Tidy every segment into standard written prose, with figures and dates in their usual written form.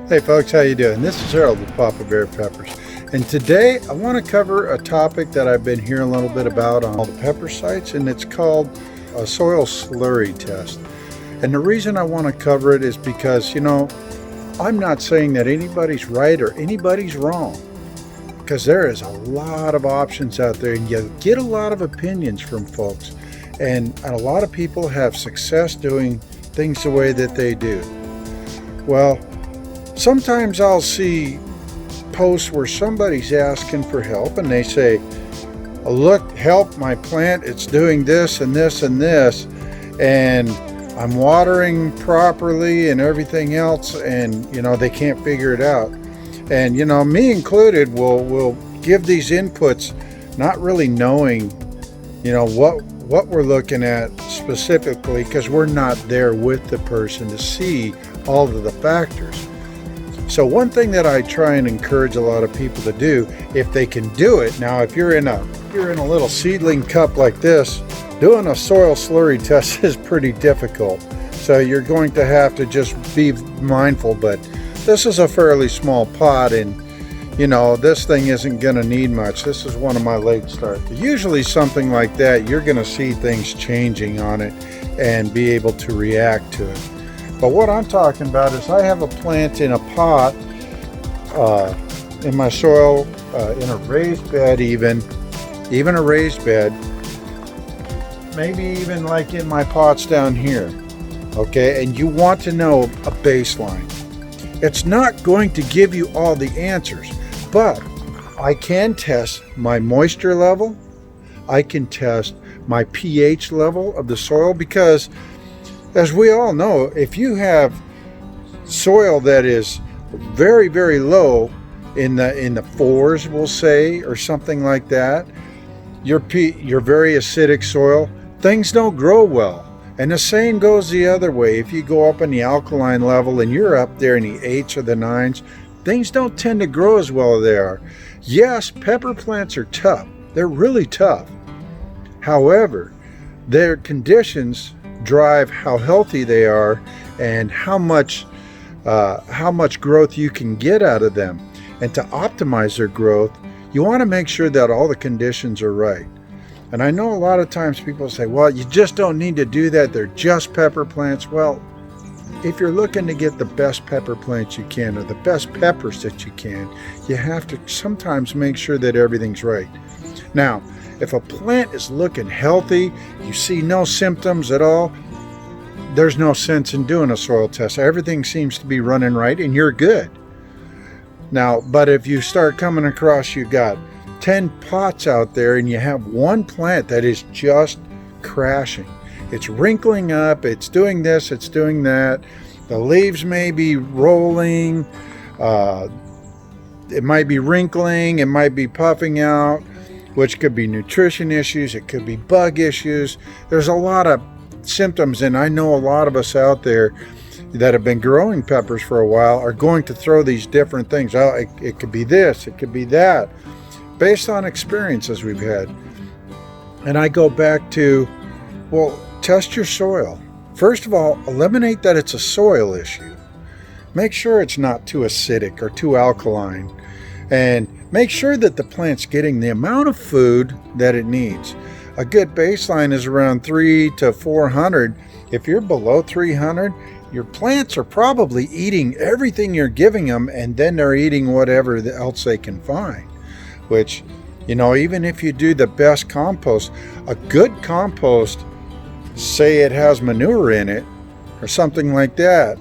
Hey folks, how you doing? This is Harold with Papa Bear Peppers, and today I want to cover a topic that I've been hearing a little bit about on all the pepper sites, and it's called a soil slurry test. And the reason I want to cover it is because, I'm not saying that anybody's right or anybody's wrong, because there is a lot of options out there, and you get a lot of opinions from folks, and a lot of people have success doing things the way that they do. Well, sometimes I'll see posts where somebody's asking for help and they say, look, help my plant, it's doing this and this and this, and I'm watering properly and everything else, and they can't figure it out. And me included will give these inputs not really knowing what we're looking at specifically, because we're not there with the person to see all of the factors. So one thing that I try and encourage a lot of people to do, if they can do it. Now, if you're in a little seedling cup like this, doing a soil slurry test is pretty difficult. So you're going to have to just be mindful. But this is a fairly small pot, and this thing isn't going to need much. This is one of my late starts. Usually something like that, you're going to see things changing on it and be able to react to it. But what I'm talking about is I have a plant in a pot, in my soil, in a raised bed, even a raised bed, maybe even like in my pots down here, okay? And you want to know a baseline. It's not going to give you all the answers, but I can test my moisture level. I can test my pH level of the soil, because as we all know, if you have soil that is very, very low in the fours, we'll say, or something like that, your very acidic soil, things don't grow well. And the same goes the other way. If you go up in the alkaline level and you're up there in the 8s or the 9s, things don't tend to grow as well as they are. Yes, pepper plants are tough. They're really tough. However, their conditions drive how healthy they are and how much growth you can get out of them. And to optimize their growth, you want to make sure that all the conditions are right. And I know a lot of times people say, well, you just don't need to do that, they're just pepper plants. Well, if you're looking to get the best pepper plants you can, or the best peppers that you can, you have to sometimes make sure that everything's right. Now, if a plant is looking healthy, you see no symptoms at all, there's no sense in doing a soil test. Everything seems to be running right and you're good. Now, but if you start coming across, you got 10 pots out there and you have one plant that is just crashing. It's wrinkling up, it's doing this, it's doing that. The leaves may be rolling, it might be wrinkling, it might be puffing out, which could be nutrition issues, it could be bug issues. There's a lot of symptoms, and I know a lot of us out there that have been growing peppers for a while are going to throw these different things out. It could be this, it could be that, based on experiences we've had. And I go back to, well, test your soil. First of all, eliminate that it's a soil issue. Make sure it's not too acidic or too alkaline, and make sure that the plant's getting the amount of food that it needs. A good baseline is around 300 to 400. If you're below 300, your plants are probably eating everything you're giving them, and then they're eating whatever else they can find. Which, even if you do the best compost, a good compost, say it has manure in it or something like that,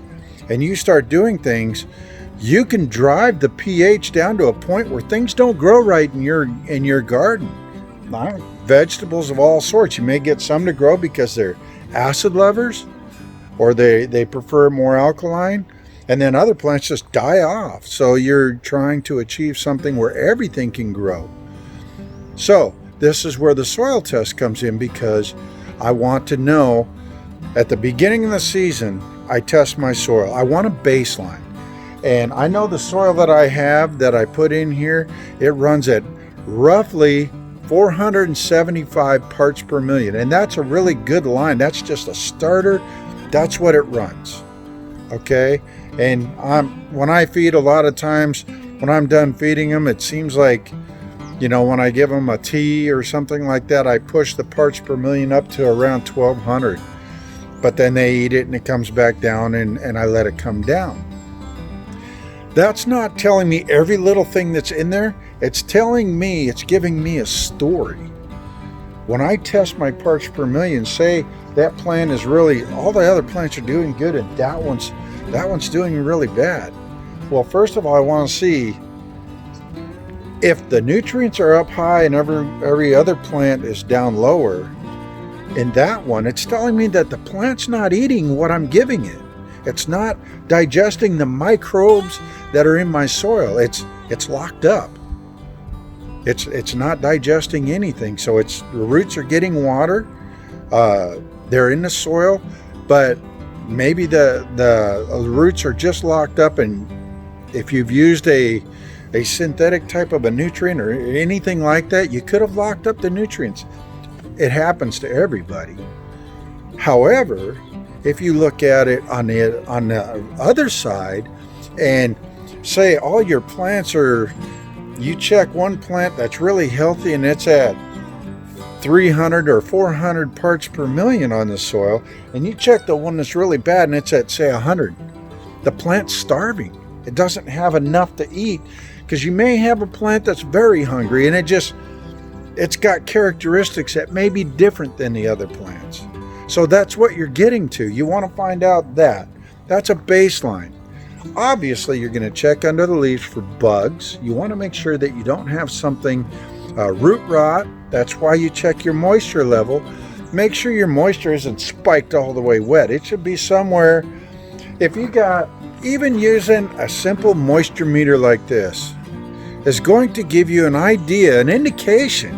and you start doing things, you can drive the pH down to a point where things don't grow right in your garden. Vegetables of all sorts, you may get some to grow because they're acid lovers, or they prefer more alkaline, and then other plants just die off. So you're trying to achieve something where everything can grow. So this is where the soil test comes in, because I want to know at the beginning of the season, I test my soil. I want a baseline. And I know the soil that I have that I put in here, it runs at roughly 475 parts per million. And that's a really good line. That's just a starter. That's what it runs. Okay. And when I feed, a lot of times when I'm done feeding them, it seems like, when I give them a tea or something like that, I push the parts per million up to around 1200. But then they eat it and it comes back down, and I let it come down. That's not telling me every little thing that's in there. It's giving me a story. When I test my parts per million, say that plant is really, all the other plants are doing good and that one's doing really bad. Well, first of all, I want to see if the nutrients are up high and every other plant is down lower. In that one, it's telling me that the plant's not eating what I'm giving it. It's not digesting the microbes that are in my soil. It's locked up. It's not digesting anything. So the roots are getting water. They're in the soil, but maybe the roots are just locked up. And if you've used a synthetic type of a nutrient or anything like that, you could have locked up the nutrients. It happens to everybody. However, if you look at it on the other side, and say all your plants you check one plant that's really healthy and it's at 300 or 400 parts per million on the soil, and you check the one that's really bad and it's at, say, 100. The plant's starving. It doesn't have enough to eat, because you may have a plant that's very hungry and it's got characteristics that may be different than the other plants. So that's what you're getting to. You want to find out that. That's a baseline. Obviously, you're going to check under the leaves for bugs. You want to make sure that you don't have something, root rot. That's why you check your moisture level. Make sure your moisture isn't spiked all the way wet. It should be somewhere, if you got, even using a simple moisture meter like this, is going to give you an idea, an indication,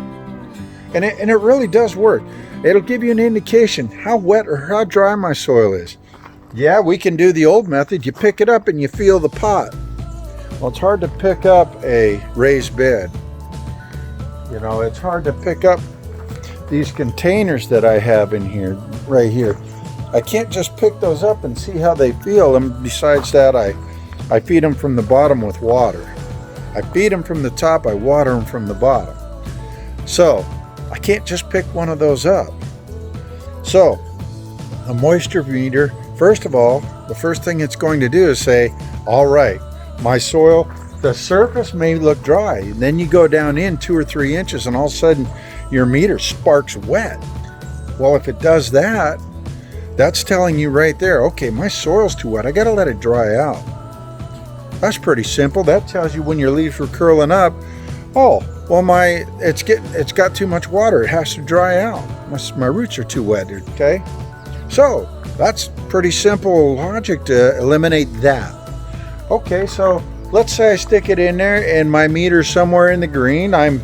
and it really does work. It'll give you an indication how wet or how dry my soil is. Yeah, we can do the old method. You pick it up and you feel the pot. Well, it's hard to pick up a raised bed. It's hard to pick up these containers that I have in here, right here. I can't just pick those up and see how they feel. And besides that, I feed them from the bottom with water. I feed them from the top, I water them from the bottom. So I can't just pick one of those up. So a moisture meter, first of all, the first thing it's going to do is say, all right, my soil, the surface may look dry. And then you go down in 2 or 3 inches and all of a sudden your meter sparks wet. Well, if it does that, that's telling you right there, okay, my soil's too wet. I got to let it dry out. That's pretty simple. That tells you when your leaves were curling up, oh, well, it's got too much water. It has to dry out. My roots are too wet, okay? So that's pretty simple logic to eliminate that. Okay, so let's say I stick it in there and my meter's somewhere in the green. I'm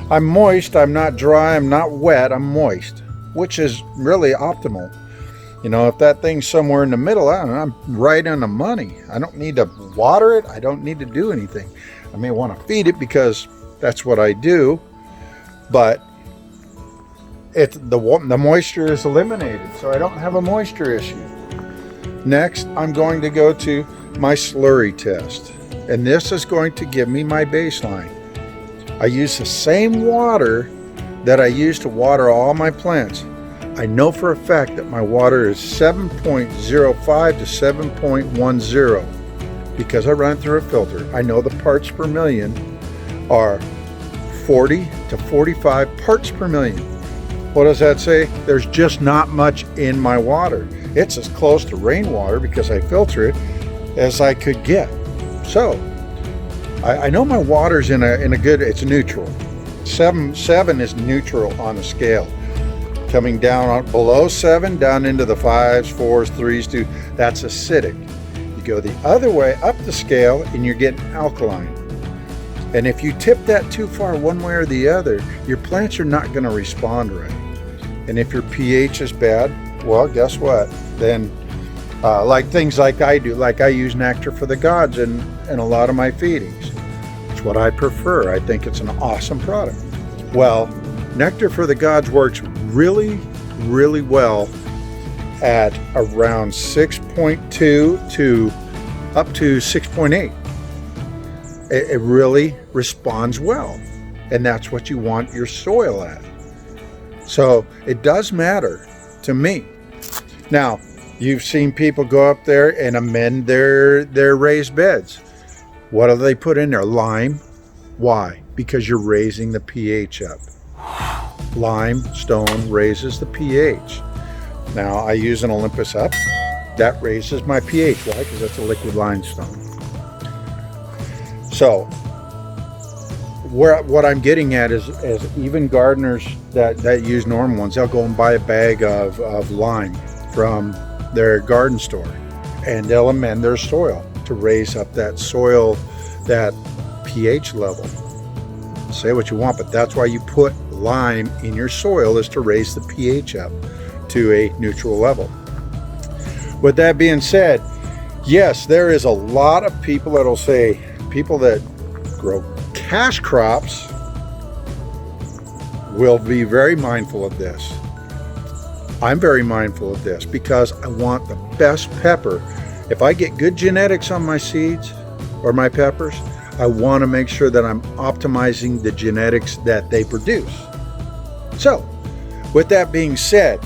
moist. I'm not dry. I'm not wet. I'm moist, which is really optimal. If that thing's somewhere in the middle, I'm right on the money. I don't need to water it. I don't need to do anything. I may want to feed it because that's what I do, but the moisture is eliminated, so I don't have a moisture issue. Next, I'm going to go to my slurry test, and this is going to give me my baseline. I use the same water that I use to water all my plants. I know for a fact that my water is 7.05 to 7.10 because I run it through a filter. I know the parts per million are 40 to 45 parts per million. What does that say? There's just not much in my water. It's as close to rainwater, because I filter it, as I could get. So I know my water's in a good, it's neutral. 7 is neutral on the scale. Coming down below 7, down into the 5s, 4s, 3s, 2, that's acidic. You go the other way up the scale and you're getting alkaline. And if you tip that too far one way or the other, your plants are not going to respond right. And if your pH is bad, well, guess what? Then like things like I do, like I use Nectar for the Gods in a lot of my feedings. It's what I prefer. I think it's an awesome product. Well, Nectar for the Gods works really, really well at around 6.2 to up to 6.8. It really responds well, and that's what you want your soil at. So it does matter to me. Now, you've seen people go up there and amend their raised beds. What do they put in there? Lime. Why? Because you're raising the pH up. Limestone raises the pH. Now, I use an Olympus up. That raises my pH. Why? Because that's a liquid limestone. So, what I'm getting at is even gardeners that use normal ones, they'll go and buy a bag of lime from their garden store, and they'll amend their soil to raise up that soil, that pH level. Say what you want, but that's why you put lime in your soil, is to raise the pH up to a neutral level. With that being said, yes, there is a lot of people that'll say, people that grow cash crops will be very mindful of this. I'm very mindful of this because I want the best pepper. If I get good genetics on my seeds or my peppers, I want to make sure that I'm optimizing the genetics that they produce. So, with that being said,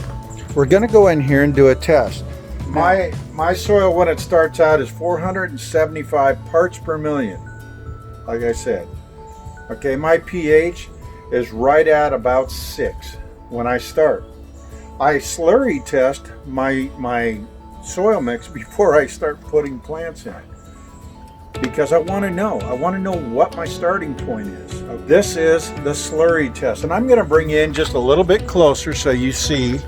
we're going to go in here and do a test. My soil, when it starts out, is 475 parts per million, like I said. Okay, my pH is right at about 6 when I start. I slurry test my soil mix before I start putting plants in, because I want to know what my starting point is. This is the slurry test, and I'm going to bring you in just a little bit closer so you see.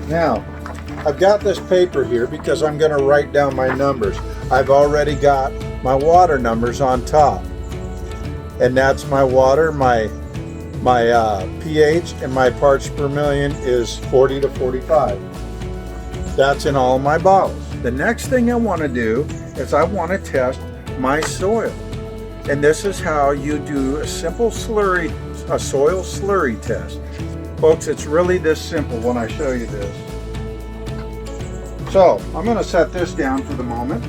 Now, I've got this paper here because I'm going to write down my numbers. I've already got my water numbers on top, and that's my water, my pH, and my parts per million is 40 to 45. That's in all my bottles. The next thing I want to do is I want to test my soil, and this is how you do a simple soil slurry test. Folks, it's really this simple when I show you this. So I'm going to set this down for the moment,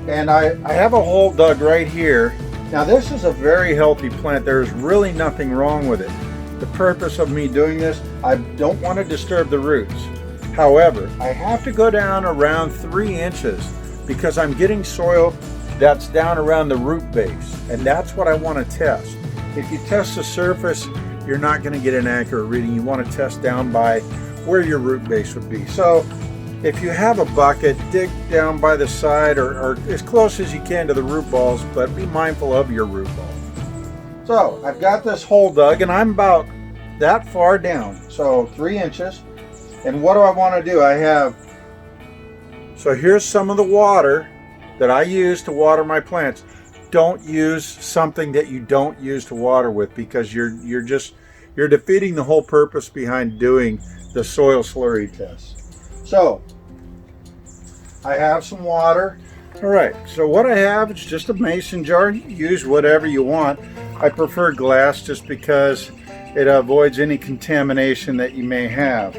and I have a hole dug right here. Now, this is a very healthy plant. There's really nothing wrong with it. The purpose of me doing this, I don't want to disturb the roots. However, I have to go down around 3 inches because I'm getting soil that's down around the root base, and that's what I want to test. If you test the surface, you're not going to get an accurate reading. You want to test down by where your root base would be. So if you have a bucket, dig down by the side or as close as you can to the root balls, but be mindful of your root balls. So I've got this hole dug, and I'm about that far down, so 3 inches. And what do I want to do? So here's some of the water that I use to water my plants. Don't use something that you don't use to water with, because you're defeating the whole purpose behind doing the soil slurry test. So I have some water. All right, so what I have is just a mason jar. You can use whatever you want. I prefer glass just because it avoids any contamination that you may have.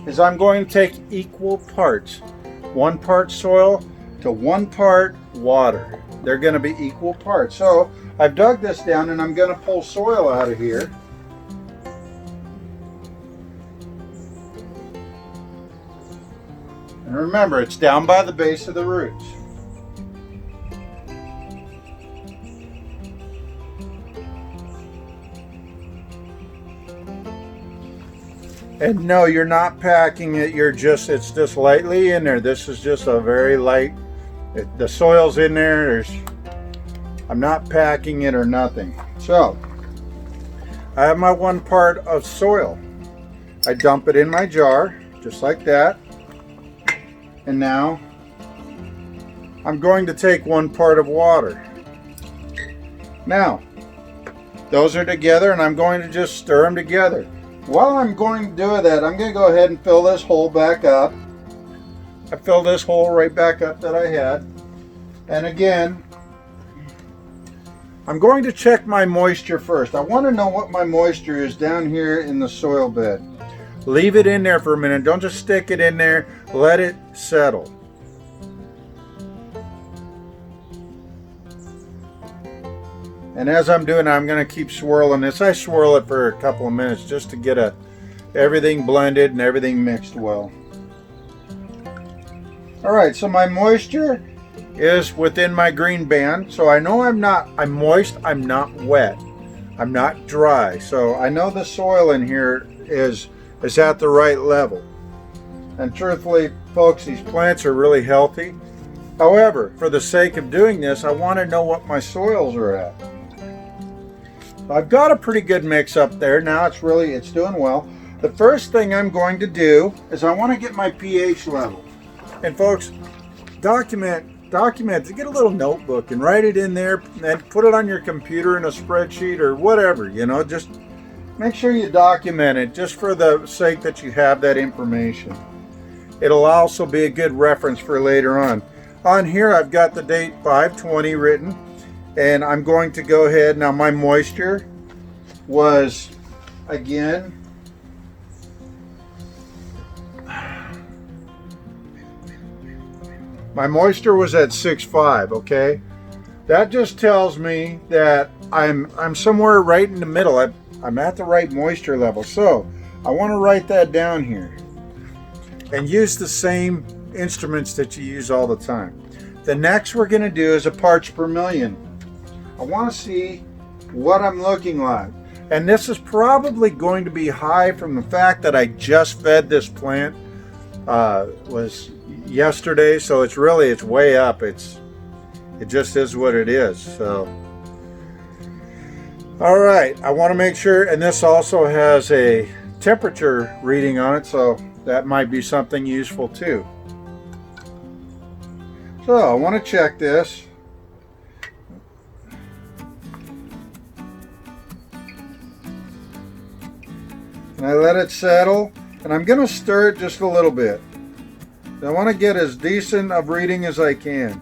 Is I'm going to take equal parts, 1 part soil to 1 part water. They're going to be equal parts. So I've dug this down, and I'm going to pull soil out of here. And remember, it's down by the base of the roots. And no, you're not packing it, it's just lightly in there. This is just a very light, the soil's in there, I'm not packing it or nothing. So, I have my 1 part of soil. I dump it in my jar, just like that. And now, I'm going to take 1 part of water. Now, those are together, and I'm going to just stir them together. While I'm going to do that, I'm going to go ahead and fill this hole back up. I filled this hole right back up that I had. And again, I'm going to check my moisture first. I want to know what my moisture is down here in the soil bed. Leave it in there for a minute. Don't just stick it in there. Let it settle. And as I'm doing, I'm going to keep swirling this. I swirl it for a couple of minutes just to get everything blended and everything mixed well. All right, so my moisture is within my green band. So I know I'm moist, I'm not wet. I'm not dry. So I know the soil in here is at the right level. And truthfully, folks, these plants are really healthy. However, for the sake of doing this, I want to know what my soils are at. I've got a pretty good mix up there. Now it's doing well. The first thing I'm going to do is I want to get my pH level. And folks, document, get a little notebook and write it in there and put it on your computer in a spreadsheet or whatever, just make sure you document it just for the sake that you have that information. It'll also be a good reference for later on. On here, I've got the date 5/20 written. And I'm going to go ahead. Now my moisture was, again, my moisture was at 6.5, okay? That just tells me that I'm somewhere right in the middle. I'm at the right moisture level. So I want to write that down here. And use the same instruments that you use all the time. The next we're going to do is a parts per million. I want to see what I'm looking like. And this is probably going to be high from the fact that I just fed this plant was yesterday, so it's way up. It just is what it is. So all right, I want to make sure, and this also has a temperature reading on it, so that might be something useful too. So I want to check this. And I let it settle, and I'm going to stir it just a little bit. I want to get as decent of reading as I can.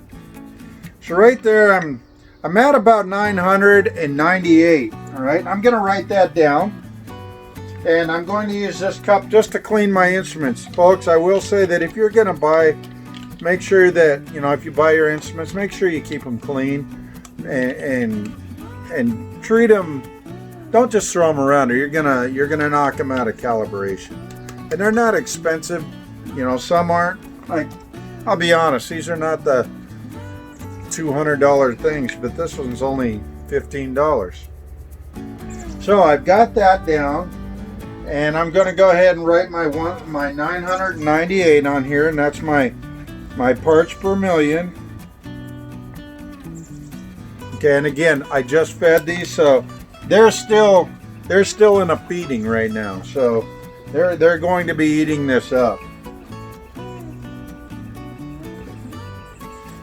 So right there, I'm at about 998. All right, I'm going to write that down, and I'm going to use this cup just to clean my instruments, folks. I will say that if you're going to buy, make sure that if you buy your instruments, make sure you keep them clean and treat them. Don't just throw them around, or you're gonna knock them out of calibration. And they're not expensive, some aren't. Like, I'll be honest, these are not the $200 things, but this one's only $15. So I've got that down, and I'm going to go ahead and write my 998 on here, and that's my parts per million. Okay, and again, I just fed these, so they're still in a feeding right now, so they're going to be eating this up.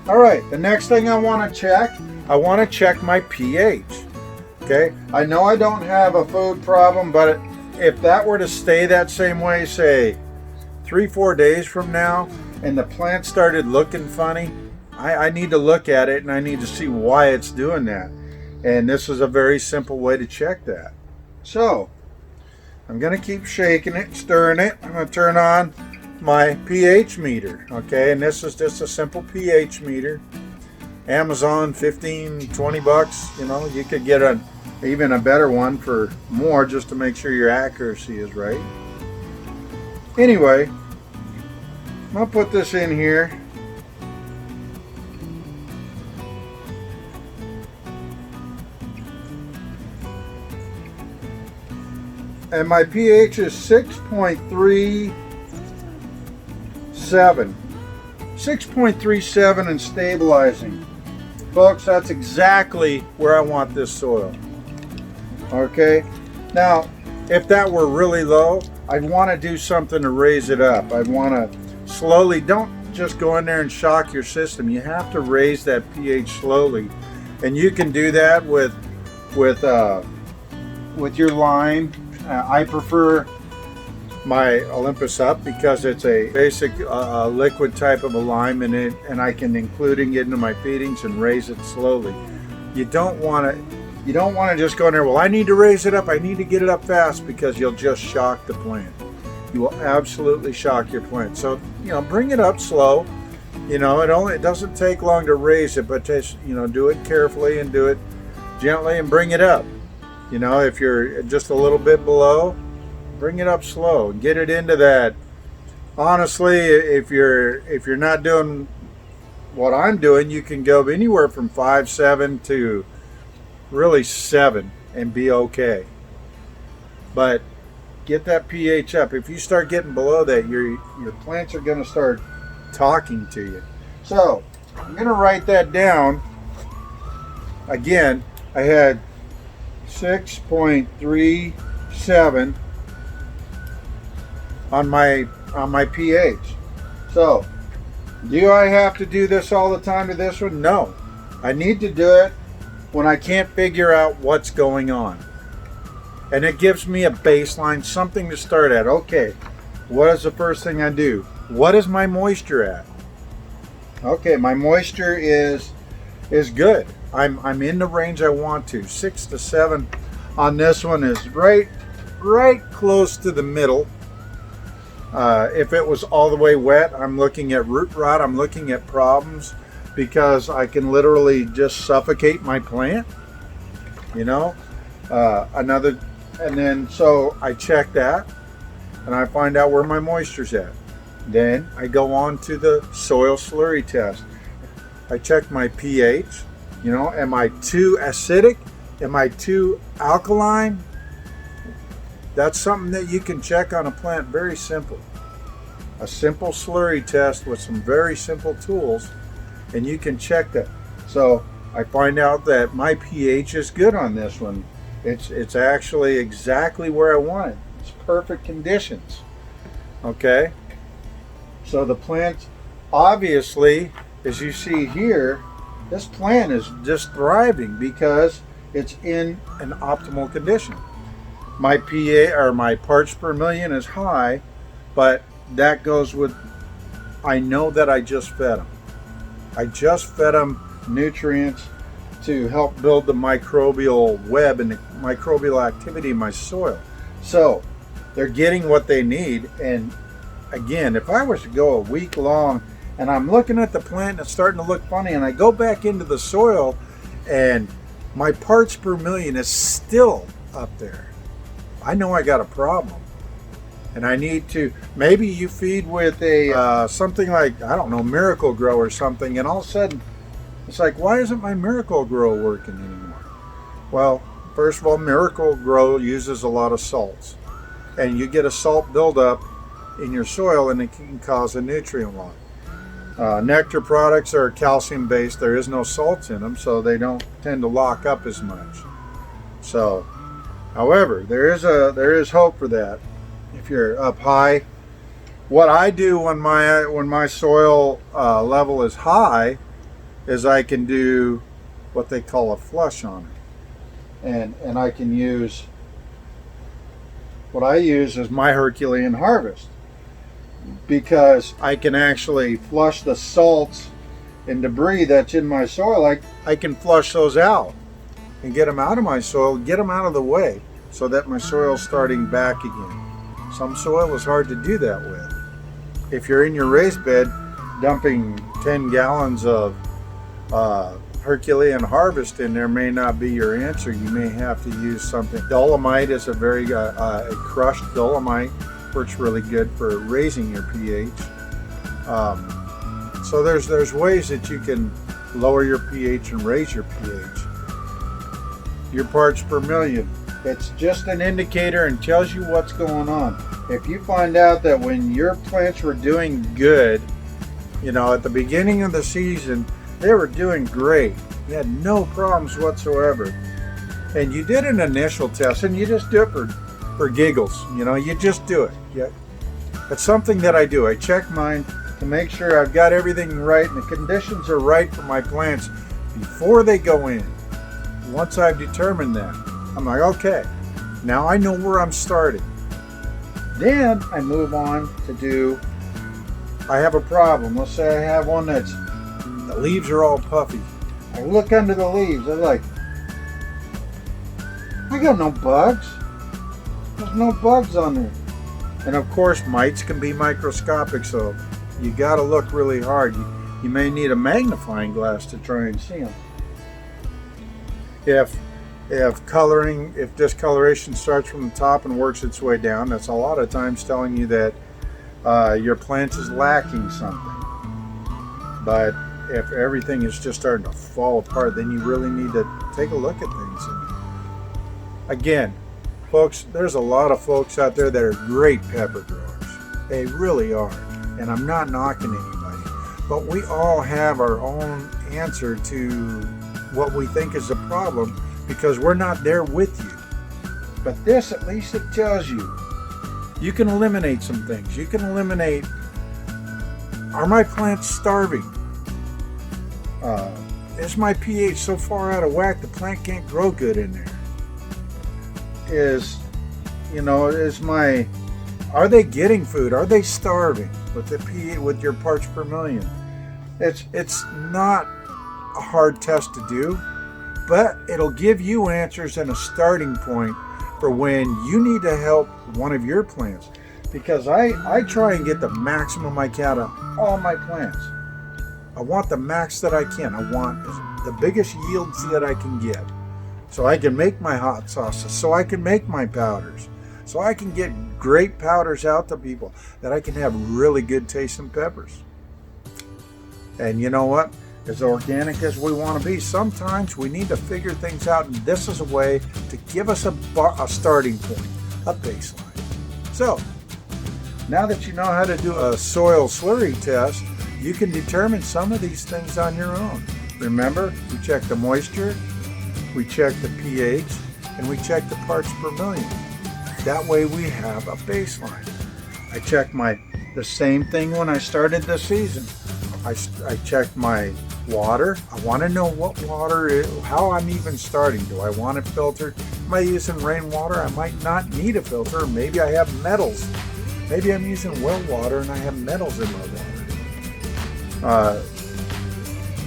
All right, the next thing I want to check my pH. Okay, I know I don't have a food problem, but if that were to stay that same way, say 3-4 days from now, and the plant started looking funny, I need to look at it and I need to see why it's doing that. And this is a very simple way to check that. So I'm going to keep shaking it, stirring it. I'm going to turn on my pH meter. Okay, and this is just a simple pH meter. Amazon, 15-20 bucks. You could get even a better one for more, just to make sure your accuracy is right. Anyway, I'll put this in here. And my pH is 6.37. 6.37 and stabilizing. Folks, that's exactly where I want this soil. Okay, now if that were really low, I'd want to do something to raise it up. I'd want to slowly, don't just go in there and shock your system. You have to raise that pH slowly, and you can do that with your lime. I prefer my Olympus Up because it's a basic liquid type of a lime in it, and I can include it into my feedings and raise it slowly. You don't want to just go in there, well, I need to raise it up, I need to get it up fast, because you'll just shock the plant. You will absolutely shock your plant. So, bring it up slow. It doesn't take long to raise it, but just, do it carefully and do it gently and bring it up. If you're just a little bit below, bring it up slow and get it into that. Honestly, if you're not doing what I'm doing, you can go anywhere from 5-7 to really 7 and be okay. But get that pH up. If you start getting below that, your plants are going to start talking to you. So I'm going to write that down. Again, I had 6.37 on my pH. So do I have to do this all the time to this one? No. I need to do it when I can't figure out what's going on. And it gives me a baseline, something to start at. Okay, what is the first thing I do? What is my moisture at? Okay, my moisture is good. I'm in the range I want to. 6 to 7 on this one is right close to the middle. If it was all the way wet, I'm looking at root rot. I'm looking at problems because I can literally just suffocate my plant. And then so I check that and I find out where my moisture's at. Then I go on to the soil slurry test. I check my pH. Am I too acidic? Am I too alkaline? That's something that you can check on a plant. Very simple. A simple slurry test with some very simple tools, and you can check that. So I find out that my pH is good on this one. It's actually exactly where I want it. It's perfect conditions. Okay. So the plant, obviously, as you see here, this plant is just thriving because it's in an optimal condition. My pH or my parts per million is high, but that goes with, I know that I just fed them. I just fed them nutrients to help build the microbial web and the microbial activity in my soil. So they're getting what they need. And again, if I was to go a week long and I'm looking at the plant and it's starting to look funny and I go back into the soil and my parts per million is still up there, I know I got a problem. And I need to, maybe you feed with a something like, I don't know, Miracle Grow or something, and all of a sudden it's like, why isn't my Miracle Grow working anymore? Well, first of all, Miracle Grow uses a lot of salts, and you get a salt buildup in your soil and it can cause a nutrient loss. Nectar products are calcium based. There is no salts in them, so they don't tend to lock up as much. So, however, there is hope for that. If you're up high, what I do when my soil level is high is I can do what they call a flush on it, and I can use, what I use is my Herculean Harvest, because I can actually flush the salts and debris that's in my soil. I can flush those out and get them out of my soil, get them out of the way so that my soil's starting back again. Some soil is hard to do that with. If you're in your raised bed dumping 10 gallons of Herculean Harvest in there may not be your answer. You may have to use something. Dolomite is a very a crushed dolomite, works really good for raising your pH. So there's ways that you can lower your pH and raise your pH. Your parts per million. It's just an indicator and tells you what's going on. If you find out that when your plants were doing good, at the beginning of the season, they were doing great. You had no problems whatsoever. And you did an initial test, and you just do it for giggles. You just do it. Yeah. It's something that I do. I check mine to make sure I've got everything right and the conditions are right for my plants before they go in. Once I've determined that, I'm like, okay, now I know where I'm starting. Then I move on to do, I have a problem. Let's say I have one the leaves are all puffy. I look under the leaves, I'm like, I got no bugs. There's no bugs on there. And of course, mites can be microscopic, so you got to look really hard. You may need a magnifying glass to try and see them. If discoloration starts from the top and works its way down, that's a lot of times telling you that your plant is lacking something. But if everything is just starting to fall apart, then you really need to take a look at things. And again, folks, there's a lot of folks out there that are great pepper growers. They really are. And I'm not knocking anybody. But we all have our own answer to what we think is a problem because we're not there with you. But this, at least it tells you, you can eliminate some things. You can eliminate, are my plants starving? Is my pH so far out of whack the plant can't grow good in there? Are they getting food? Are they starving with the pH, with your parts per million? It's not a hard test to do, but it'll give you answers and a starting point for when you need to help one of your plants. Because I try and get the maximum I can out of all my plants. I want the max that I can. I want the biggest yields that I can get. So I can make my hot sauces, so I can make my powders, so I can get great powders out to people, that I can have really good tasting peppers. And you know what? As organic as we want to be, sometimes we need to figure things out, and this is a way to give us a starting point, a baseline. So, now that you know how to do a soil slurry test, you can determine some of these things on your own. Remember, we check the moisture, we check the pH, and we check the parts per million. That way we have a baseline. I check the same thing when I started the season. I checked my water. I want to know what water is, how I'm even starting. Do I want it filtered? Am I using rainwater? I might not need a filter. Maybe I have metals. Maybe I'm using well water and I have metals in my water.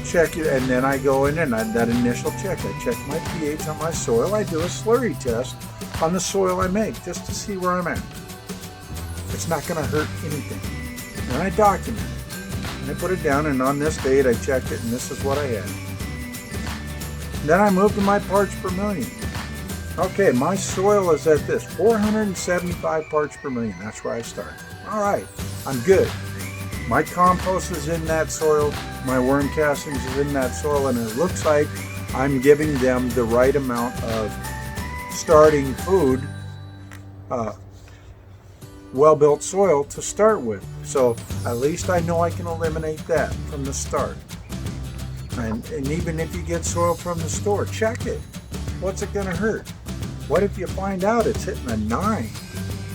Check it, and then I go in and that initial check. I check my pH on my soil. I do a slurry test on the soil I make just to see where I'm at. It's not going to hurt anything. And I document it. And I put it down, and on this date I checked it, and this is what I had. Then I move to my parts per million. Okay, my soil is at this, 475 parts per million. That's where I start. All right, I'm good. My compost is in that soil, my worm castings is in that soil, and it looks like I'm giving them the right amount of starting food, well-built soil to start with. So at least I know I can eliminate that from the start. And even if you get soil from the store, check it. What's it going to hurt? What if you find out it's hitting a 9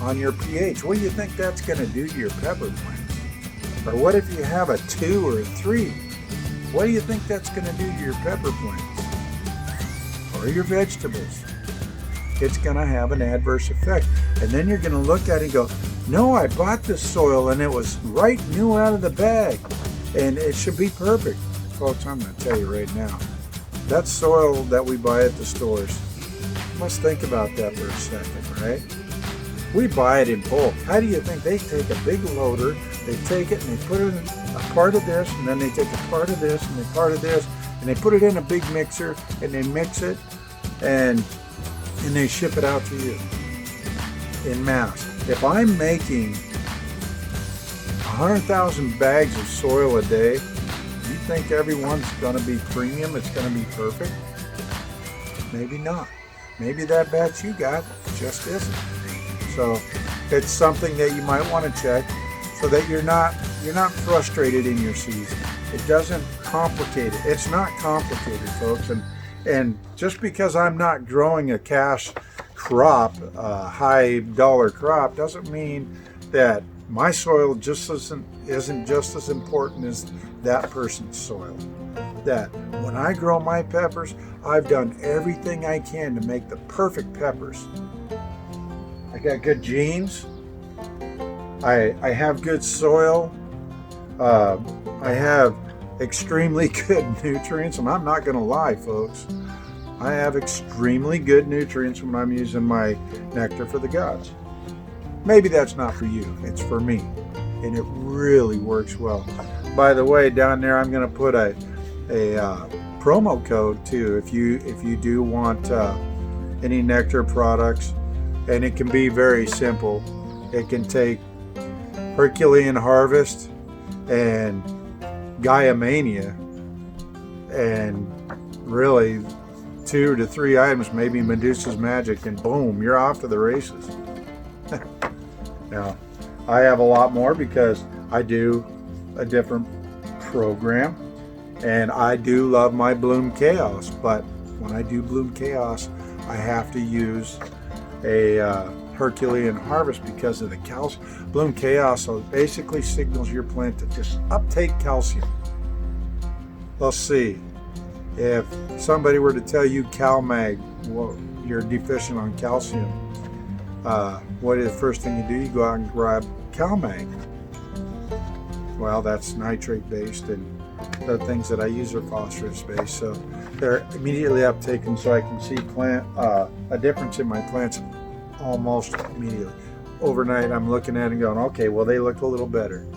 on your pH? What do you think that's going to do to your pepper plants? Or what if you have a 2 or a 3? What do you think that's going to do to your pepper plants? Or your vegetables? It's going to have an adverse effect. And then you're going to look at it and go, no, I bought this soil and it was right new out of the bag. And it should be perfect. Folks, I'm going to tell you right now, that soil that we buy at the stores, let's think about that for a second, right? We buy it in bulk. How do you think they take a big loader, they take it and they put it in a part of this, and then they take a part of this and a part of this, and they put it in a big mixer and they mix it and they ship it out to you in mass. If I'm making 100,000 bags of soil a day, you think everyone's going to be premium? It's going to be perfect? Maybe not. Maybe that batch you got just isn't. So it's something that you might want to check so that you're not frustrated in your season. It doesn't complicate it. It's not complicated, folks. And just because I'm not growing a cash crop, a high dollar crop, doesn't mean that my soil just isn't just as important as that person's soil. That when I grow my peppers, I've done everything I can to make the perfect peppers. I got good genes. I have good soil. I have extremely good nutrients, and I'm not going to lie, folks. I have extremely good nutrients when I'm using my Nectar for the Gods. maybe that's not for you. It's for me, and it really works well. By the way, down there I'm going to put a promo code too if you do want any Nectar products, and it can be very simple. It can take Herculean Harvest and Gaia Mania and really 2 to 3 items, maybe Medusa's Magic, and boom, you're off to the races. Now, I have a lot more because I do a different program, and I do love my Bloom Chaos, but when I do Bloom Chaos, I have to use a Herculean Harvest because of the calcium. Bloom Chaos basically signals your plant to just uptake calcium. Let's see, if somebody were to tell you CalMag, well, you're deficient on calcium, what is the first thing you do? You go out and grab CalMag. Well, that's nitrate based, and the things that I use are phosphorus based, so they're immediately uptaken, so I can see a difference in my plants almost immediately. Overnight I'm looking at it and going, okay, well, they look a little better.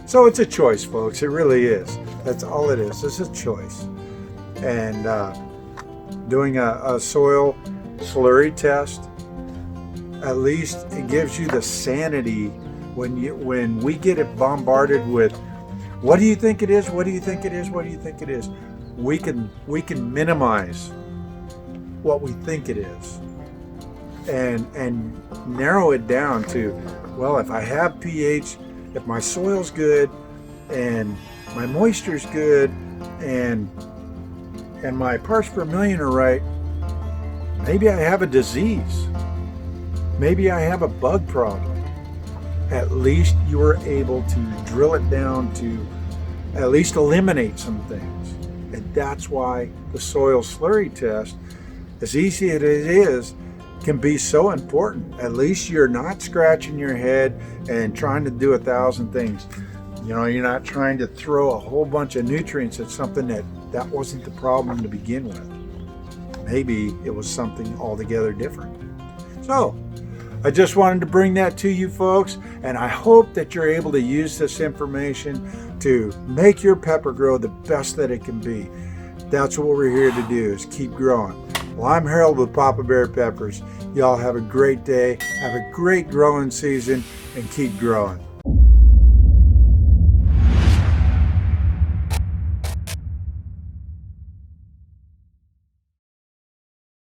So it's a choice, folks. It really is. That's all it is. It's a choice. And doing a soil slurry test, at least it gives you the sanity when we get it bombarded with, what do you think it is? What do you think it is? What do you think it is? We can minimize what we think it is and narrow it down to, well, if I have pH, if my soil's good and my moisture's good and my parts per million are right, maybe I have a disease. Maybe I have a bug problem. At least you were able to drill it down to at least eliminate some things. And that's why the soil slurry test, as easy as it is, can be so important. At least you're not scratching your head and trying to do 1,000 things. You know, you're not trying to throw a whole bunch of nutrients at something that wasn't the problem to begin with. Maybe it was something altogether different. So, I just wanted to bring that to you folks, and I hope that you're able to use this information to make your pepper grow the best that it can be. That's what we're here to do, is keep growing. Well, I'm Harold with Papa Bear Peppers. Y'all have a great day, have a great growing season, and keep growing.